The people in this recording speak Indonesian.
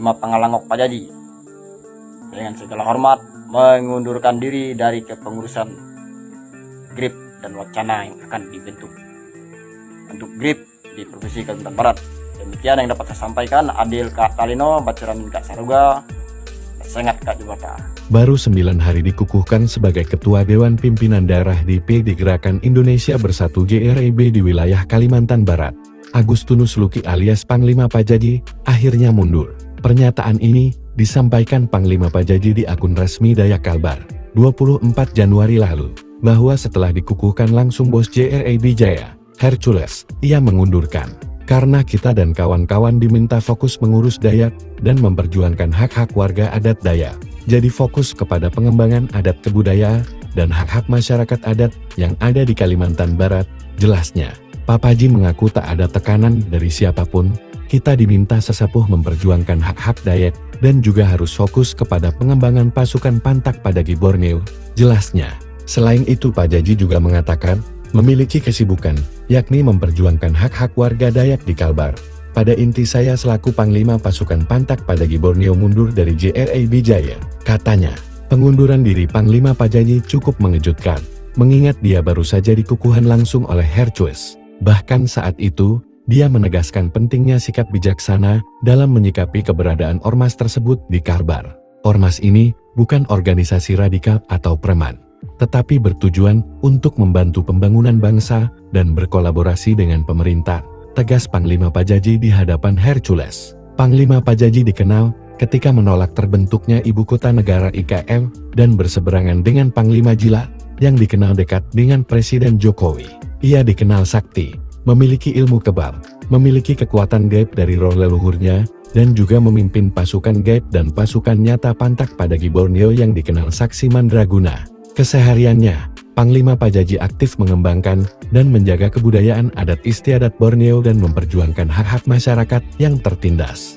Panglima Pangalangok Pajaji dengan segala hormat mengundurkan diri dari kepengurusan GRIP dan wacana yang akan dibentuk untuk GRIP di Provinsi Kalimantan Barat. Demikian yang dapat saya sampaikan. Adil Kak Talino, Bacaramin Kak Saruga, Sengat Kak Jubata. Baru 9 hari dikukuhkan sebagai Ketua Dewan Pimpinan Daerah DPD Gerakan Indonesia Bersatu GRIB di wilayah Kalimantan Barat, Agustinus Luki alias Panglima Pajaji akhirnya mundur. Pernyataan ini disampaikan Panglima Pajaji di akun resmi Dayak Kalbar 24 Januari lalu, bahwa setelah dikukuhkan langsung bos GRIB Jaya, Hercules, ia mengundurkan. Karena kita dan kawan-kawan diminta fokus mengurus Dayak dan memperjuangkan hak-hak warga adat Dayak. Jadi fokus kepada pengembangan adat kebudayaan dan hak-hak masyarakat adat yang ada di Kalimantan Barat, jelasnya. Pak Paji mengaku tak ada tekanan dari siapapun, kita diminta sesepuh memperjuangkan hak-hak Dayak dan juga harus fokus kepada pengembangan pasukan Pantak Padagi Borneo, jelasnya. Selain itu Pak Jaji juga mengatakan, memiliki kesibukan, yakni memperjuangkan hak-hak warga Dayak di Kalbar. Pada inti saya selaku Panglima Pasukan Pantak Padagi Borneo mundur dari GRIB Jaya, katanya. Pengunduran diri Panglima Pajaji cukup mengejutkan, mengingat dia baru saja dikukuhan langsung oleh Hercules. Bahkan saat itu, dia menegaskan pentingnya sikap bijaksana dalam menyikapi keberadaan ormas tersebut di Kalbar. Ormas ini bukan organisasi radikal atau preman, tetapi bertujuan untuk membantu pembangunan bangsa dan berkolaborasi dengan pemerintah, tegas Panglima Pajaji di hadapan Hercules. Panglima Pajaji dikenal ketika menolak terbentuknya ibu kota negara IKN dan berseberangan dengan Panglima Jila yang dikenal dekat dengan Presiden Jokowi. Ia dikenal sakti, memiliki ilmu kebal, memiliki kekuatan gaib dari roh leluhurnya, dan juga memimpin pasukan gaib dan pasukan nyata Pantak Padagi Borneo yang dikenal Saksi Mandraguna. Kesehariannya, Panglima Pajaji aktif mengembangkan dan menjaga kebudayaan adat istiadat Borneo dan memperjuangkan hak-hak masyarakat yang tertindas.